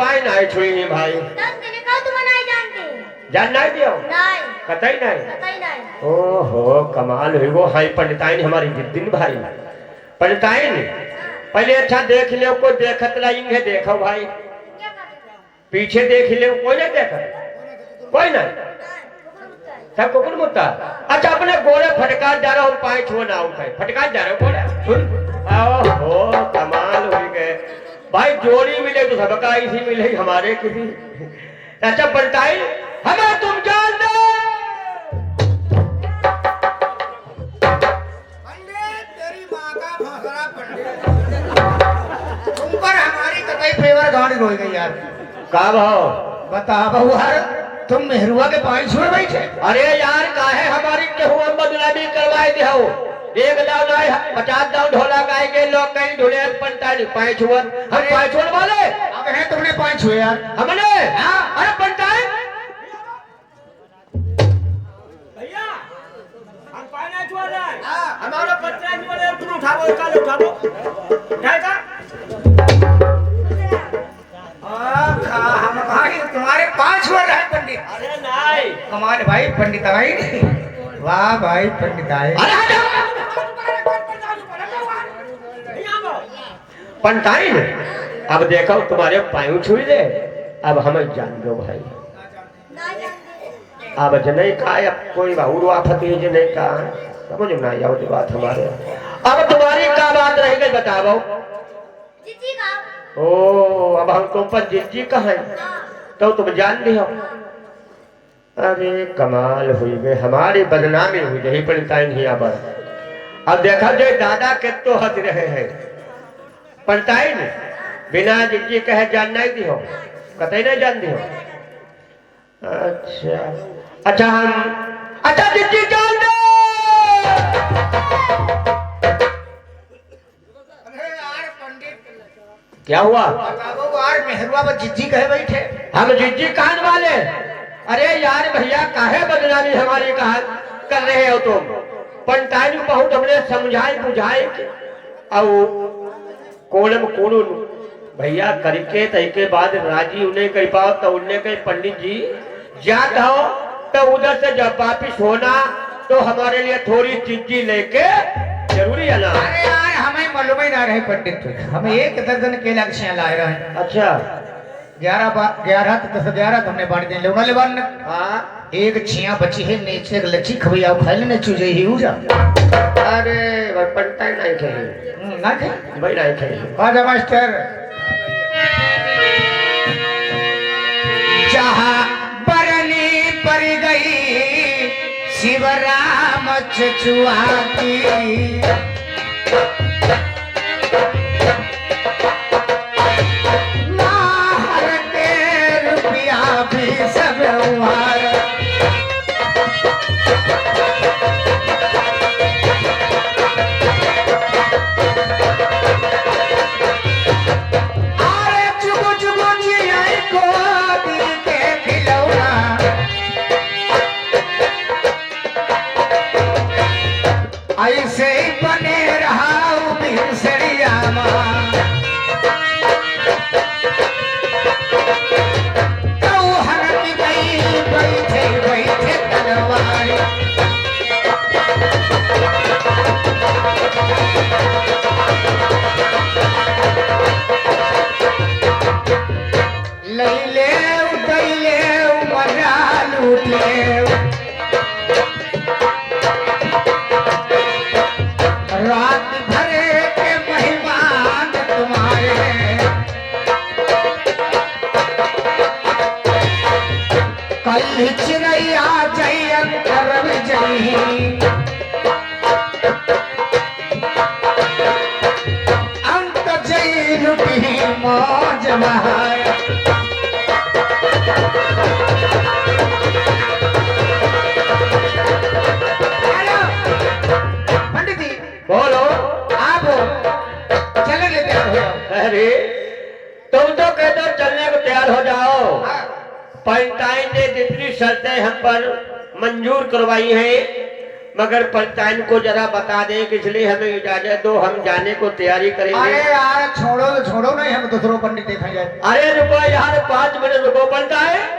पाए ना छुई नहीं भाई जान नहीं दियो कतई नहीं ओहो कमाल हुई वो हाई पंडिताइन हमारी जिद्दीन भाई पंडिताइन पहले अच्छा देख ले कोई देखत रहेंगे देखो भाई पीछे देख ले कोई नहीं देखा कोई नहीं सब कुकुर मुत्ता अच्छा अपने गोरे फटकार जा रहा हूँ पाए छुआ ना उठाए फटकार जा रहे हो गोरे सुन ओहो कमाल हो गए भाई जोड़ी मिले तो सबका इसी मिले हमारे किसी अच्छा पंडिताइन हमें तुम जान दो तेरी माँ का भौसला पंडित तुम पर हमारी कतई फेवर गाड़ी हो गई यार का भाव बता बहु यार तुम मेहरुआ के पाई छोड़ बैठे अरे यार काहे हमारी केहू बदनामी करवाए दे हो एक दाव नहीं 50 दाव ढोला गाय के लोग कहीं ढूंढे पंडिताइन पाए छुआ हम पाए छोड़ वाले अब है तुमने पाई छुए यार हमने अरे पंडिताइन हमारा पत्रा नहीं वाले तुम उठाओ उठाओ उठाएगा हम भाई तुम्हारे 5 वर्ष है पंडित अरे नहीं कमाल भाई पंडित भाई वाह भाई पंडित भाई पंडिताइन अब देखो तुम्हारे पायु छुई दे अब हमें जान दो भाई अब नहीं कहा अब कोई बाहुर आफत है जो नहीं कहा समझ में नहीं आवती बात हमारे अब तुम्हारी क्या बात रह गई बताओ ओ अब हम तुम पर जिज्जी कहा तो तुम जान ली हो अरे कमाल हुई गई हमारी बदनामी हुई यही पंडिताइन ही अब देखा जाए दादा के तो हंस रहे हैं पंडिताइन बिना जिज्जी कहे जान नहीं दी हो कतई नहीं जान दी हो अच्छा अच्छा हम अच्छा जिज्जी जान दो क्या हुआ यार मेहरुआ पर जिज्जी कहे बैठे हम जिज्जी कान वाले अरे यार भैया काहे बदनामी हमारी कहा कर रहे हो तुम पंडिताइन को बहुत हमने समझाए बुझाए और कोलम कोलू भैया करके तय के बाद राजी उन्हें कही पाओ तो उन्हें कही पंडित जी जात हो तो उधर से जब वापिस होना तो हमारे लिए थोड़ी चिज्जी लेके जरूरी है ना अरे यार हमें मालूम ही ना रहे पंडित हमें एक दर्जन केला के छिया लाए रहे अच्छा 11 तो 11 हमने बांट दिए लोना ले बांटना हाँ एक छिया बची है नीचे एक लच्छी खबैया खाई लेने चूजे ही हो जा अरे भाई पंडिताइन नहीं खाई ना खाई भाई नहीं खाई आजा मास्टर जहाँ बरनी पर गई शिवराम चचुआती मार के रुपया भी सब उहार अरे चुगु चुगु जिया को दिल के खिलौना ऐसे ही बने रहा बिरसरिया हरत गई बैठे बैठे तलवार लैले उदैले मजा लूट ले रात भरे के मेहमान तुम्हारे कल चिड़ैया जैन करब जही अंत जैन भी मौज महाय पंडित जी बोलो आप चले लेते हो अरे तुम तो कहते हो चलने को तैयार हो जाओ पंडिताइन ने जितनी शर्तें हम पर मंजूर करवाई हैं मगर पंचायत को जरा बता दें कि इसलिए हमें इजाजत दो, हम जाने को तैयारी करेंगे। अरे यार छोड़ो तो छोड़ो नहीं, हम दूसरों पंडित देखा जाए। अरे रुको यार, 5 मिनट रुको। पंचायत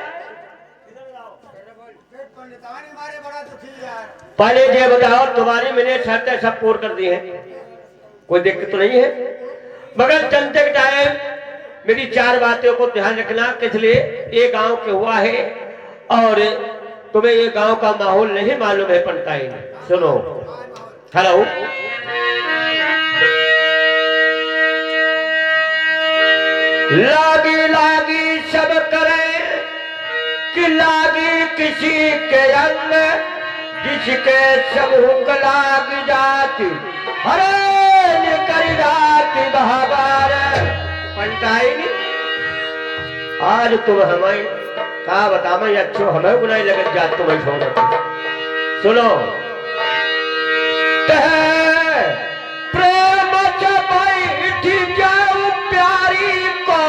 हमारे बड़ा दुखी यार। पहले ये बताओ, तुम्हारी मैंने शर्तें सब पूरी कर दी है, कोई दिक्कत तो नहीं है, मगर चलते टाइम मेरी 4 बातों को ध्यान रखना। किस लिए ये गांव के हुआ है और तुम्हें ये गांव का माहौल नहीं मालूम है। पंचायत सुनो, हेलो, लागी लागी सब करे कि लागी किसी के अंग, जिसके सब हुक लाग जाती, हरे कर जाती बहाबार। पंचायत आज तुम हमें कहा बता, मैं अच्छो हमें बुनाई लगत जात तुम्हें छोड़। सुनो, प्रेम बैठ जाऊ प्यारी को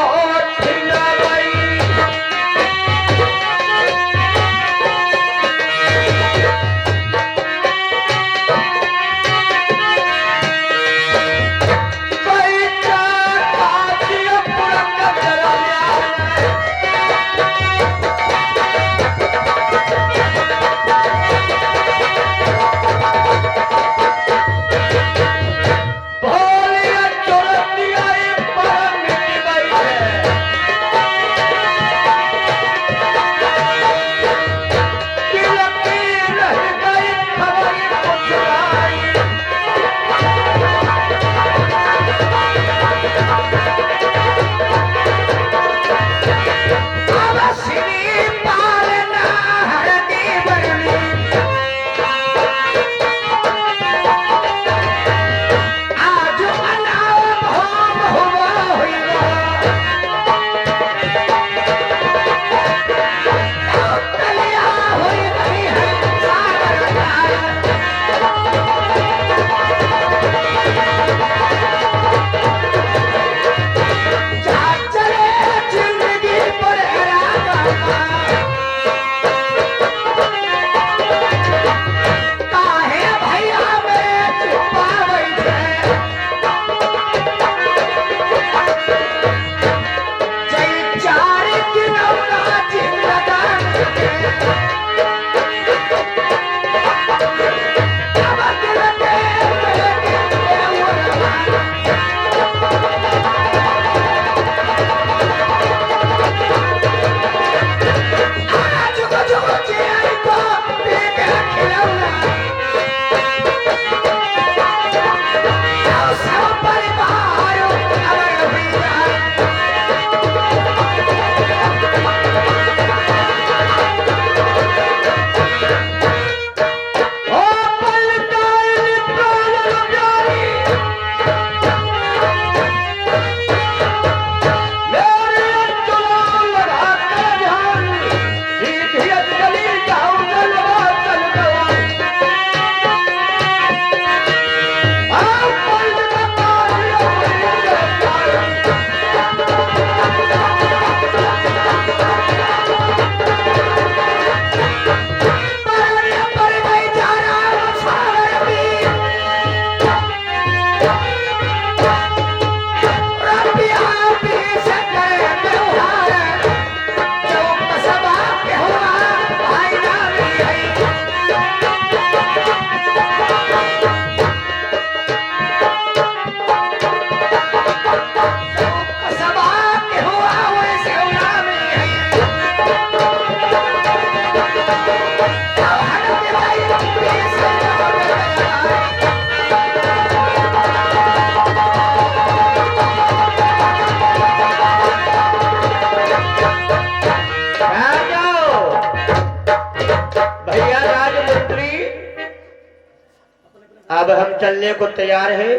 अब हम चलने को तैयार हैं।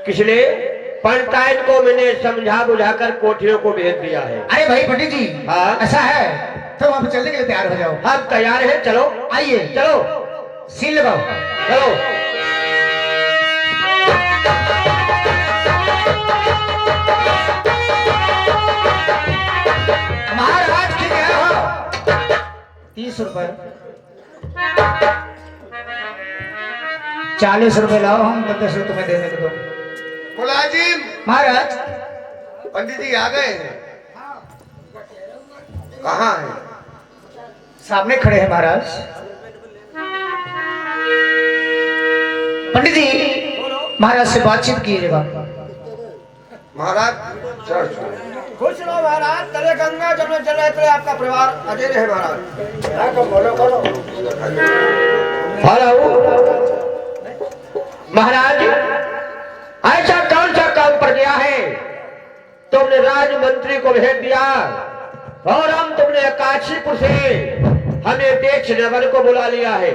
किसलिए? पंचायत को मैंने समझा बुझाकर कोठियों को भेज दिया है। अरे भाई पंडित जी, हाँ ऐसा है तो आप चलने के लिए तैयार हो जाओ। हम तैयार हैं, चलो आइए, चलो सील लगाओ, चलो। महाराज की गया हो 30 रुपए। 40 रुपए लाओ, हम 10 तुम्हें देने को दो। मुलाजिम महाराज पंडित जी आ गए हैं? कहाँ है? सामने खड़े हैं महाराज। पंडित जी महाराज से बातचीत कीजिएगा। महाराज चढ़ खुश रहो महाराज, तले गंगा जमुना चल रहे थे, आपका परिवार अजय रहे महाराज। हेलो महाराज, ऐसा कौन सा काम पर गया है? तुमने राजमंत्री को भेज दिया और हम तुमने काशीपुर से हमें देश नगर को बुला लिया है।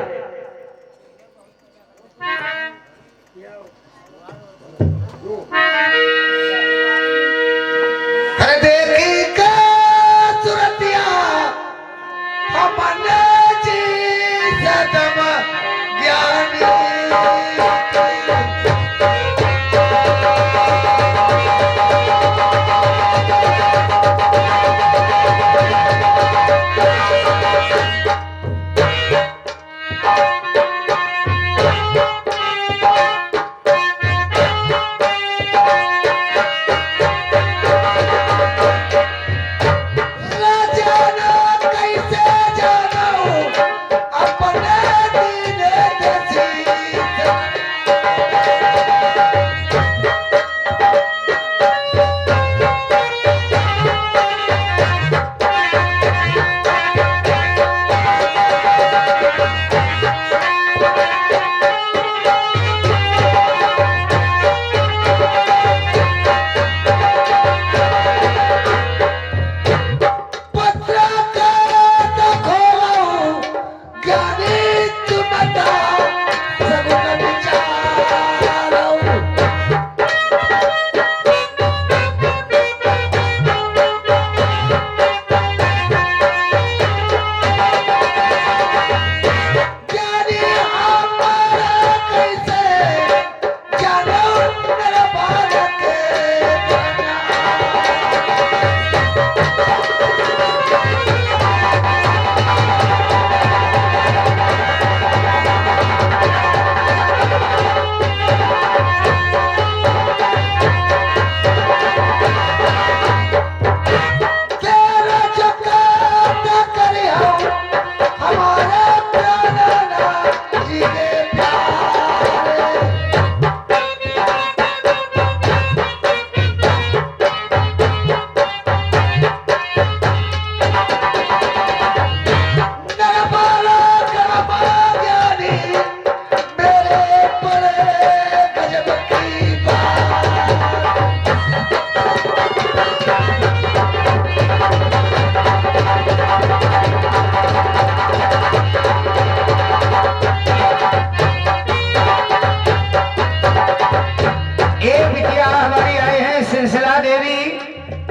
अरे देखी का सुरतिया हमने जी सदम ज्ञानी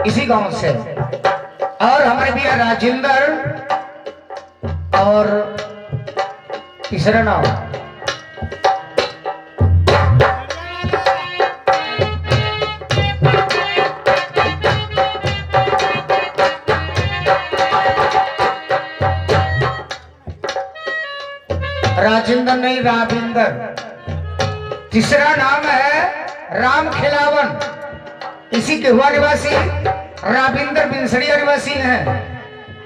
इसी गांव से, और हमारे भैया राजेंद्र और तीसरा नाम राजेंद्र नहीं राविंदर, तीसरा नाम है राम खिलावन। इसी के हुआ निवासी राविंदर बिनसड़िया निवासी हैं।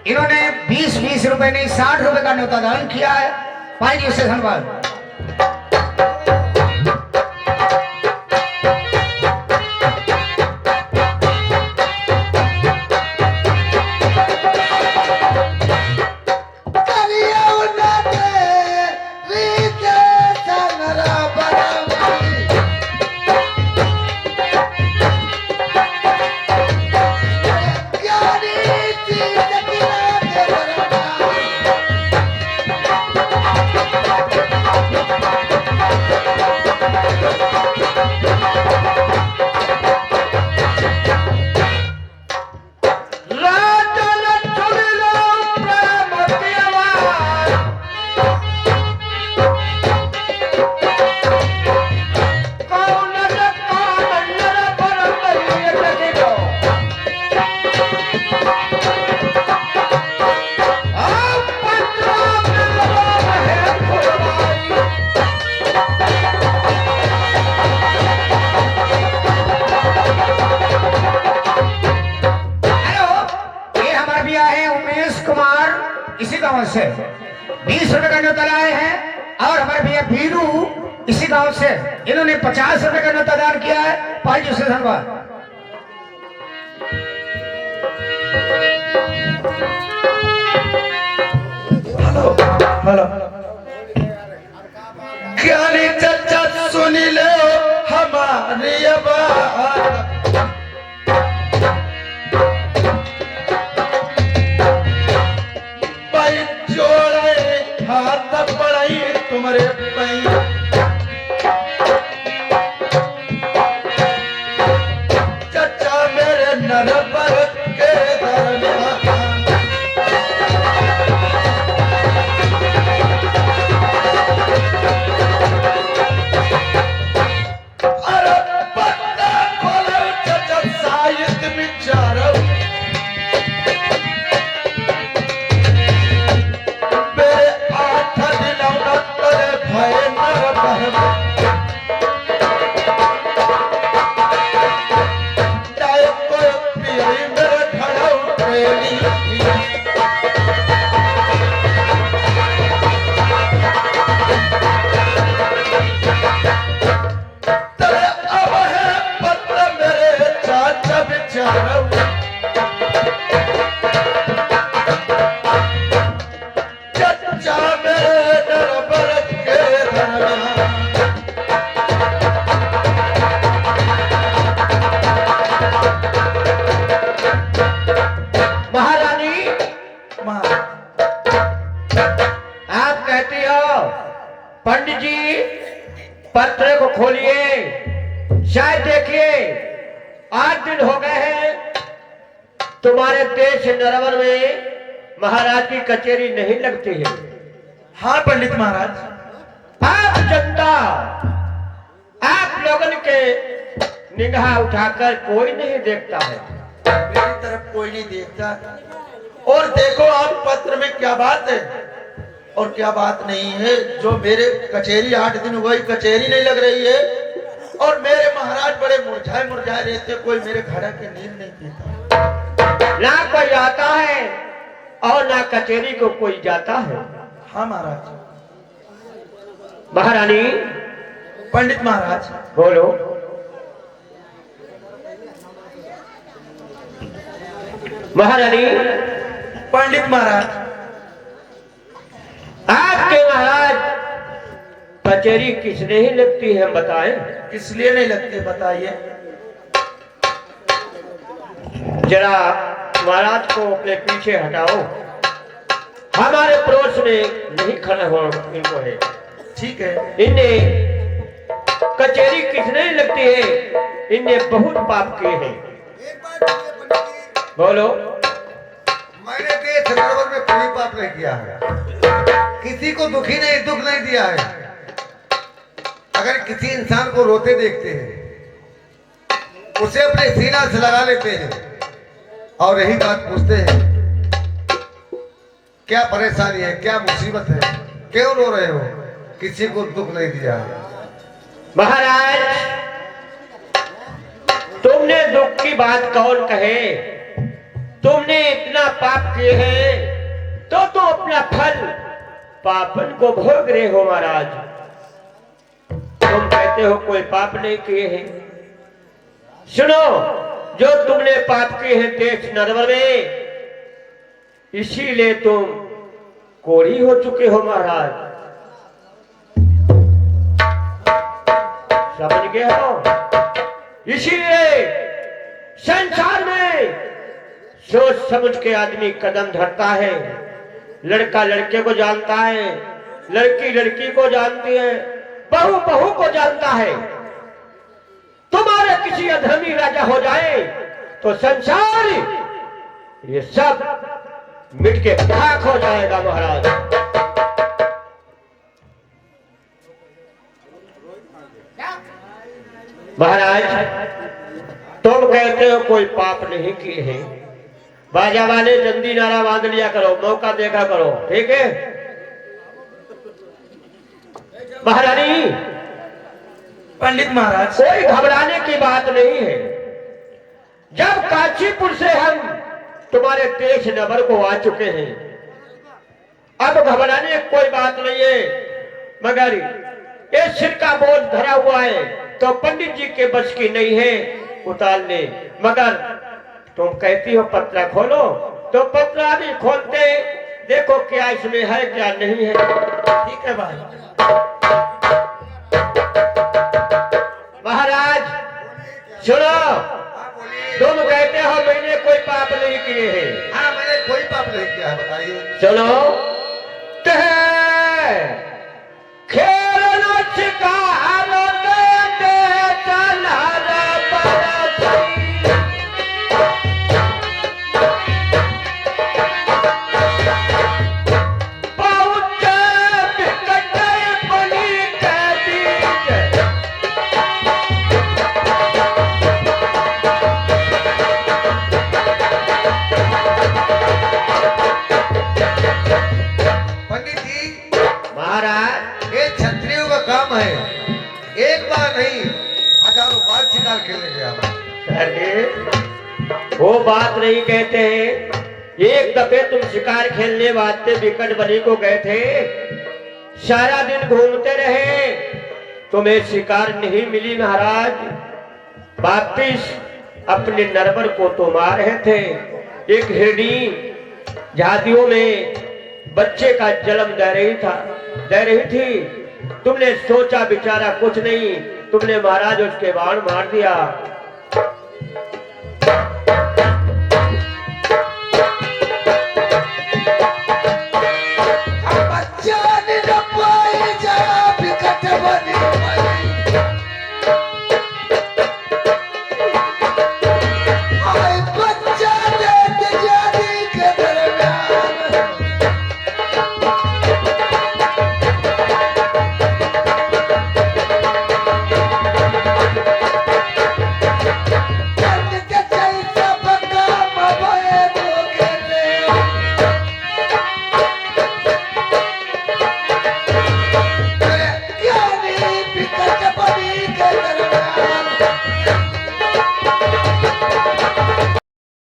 इन्होंने 20-20 रुपए नहीं 60 रुपए का न्योता दान किया है। पाइए उससे धन्यवाद। इसी गांव से 20 रुपए का न्योता लाए हैं। और हमारे भैया बीरू इसी गांव से, इन्होंने 50 रुपए का न्योता दान किया है। पाँच स्टेशन पर हेलो क्या नहीं चचा सुन लो हमारी बात। भाई जोड़े हाथ पड़ाई तुम्हारे पई चचा मेरे नरबर के दरमियान पंडित जी पत्र को खोलिए, शायद देखिए 8 दिन हो गए हैं तुम्हारे देश नरवर में महाराज की कचेरी नहीं लगती है। हाँ पंडित महाराज, आप जनता आप लोगन के निगाह उठाकर कोई नहीं देखता है। मेरी तरफ कोई नहीं देखता। और देखो आप पत्र में क्या बात है और क्या बात नहीं है। जो मेरे कचेरी 8 दिन हुआ कचेरी नहीं लग रही है और मेरे महाराज बड़े मुरझाए मुरझाए रहते, कोई मेरे घर के नींद नहीं पीता। ना कोई आता है और ना कचेरी को कोई जाता है। हाँ महाराज। महारानी पंडित महाराज बोलो। महारानी पंडित महाराज, आपके महाराज कचेरी किस नहीं लगती है बताएं। इसलिए नहीं लगती बताइए। जरा महाराज को अपने पीछे हटाओ, हमारे पड़ोस में नहीं खड़ा हो इनको है। ठीक है। इन्हें कचेरी किस नहीं लगती है, इन्हें बहुत पाप किए हैं। बोलो। मैंने देश नरवर में कोई पाप नहीं किया है, किसी को दुख नहीं दिया है। अगर किसी इंसान को रोते देखते हैं उसे अपने सीना से लगा लेते हैं और यही बात पूछते हैं क्या परेशानी है, क्या मुसीबत है, क्यों रो रहे हो। किसी को दुख नहीं दिया है। महाराज तुमने दुख की बात कौन कहे, तुमने इतना पाप किए हैं तो अपना फल पापन को भोग रहे हो। महाराज तुम कहते हो कोई पाप नहीं किए हैं। सुनो, जो तुमने पाप किए हैं देश नरवर में, इसीलिए तुम कोढ़ी हो चुके हो। महाराज समझ गए हो। इसीलिए संसार में सोच समझ के आदमी कदम धरता है। लड़का लड़के को जानता है, लड़की लड़की को जानती है, बहू बहू को जानता है। तुम्हारे किसी अधर्मी राजा हो जाए तो संसार ये सब मिट के खाक हो जाएगा। महाराज महाराज तुम कहते हो कोई पाप नहीं किए हैं, बाजा वाले जल्दी नारा बांध लिया करो, मौका देखा करो, ठीक है। महारानी पंडित महाराज, कोई घबराने की बात नहीं है। जब काशीपुर से हम तुम्हारे देश नगर को आ चुके हैं अब घबराने की कोई बात नहीं है, मगर ये सिर का बोझ धरा हुआ है तो पंडित जी के बस की नहीं है उतारने। मगर तुम कहती हो पत्रा खोलो, तो पत्रा भी खोलते, देखो क्या इसमें है क्या नहीं है। ठीक है भाई। महाराज सुनो, हाँ बोलिए। तुम कहते हो मैंने कोई पाप नहीं किए हैं। हाँ मैंने कोई पाप नहीं किया है, बताइए। सुनो, खेल शिकारो दे चला पंडित जी, महाराज ये क्षत्रियों का काम है, एक बार नहीं हजारों बार शिकार खेलने गया मैं। अरे वो बात नहीं कहते हैं। एक दफे तुम शिकार खेलने वास्ते विकट बलि को गए थे, सारा दिन घूमते रहे, तुम्हें शिकार नहीं मिली महाराज। वापिस अपने नरवर को तो मार रहे थे, एक हिरणी झादियों में बच्चे का जन्म दे रही थी। तुमने सोचा बेचारा कुछ नहीं, तुमने महाराज उसके बाण मार दिया।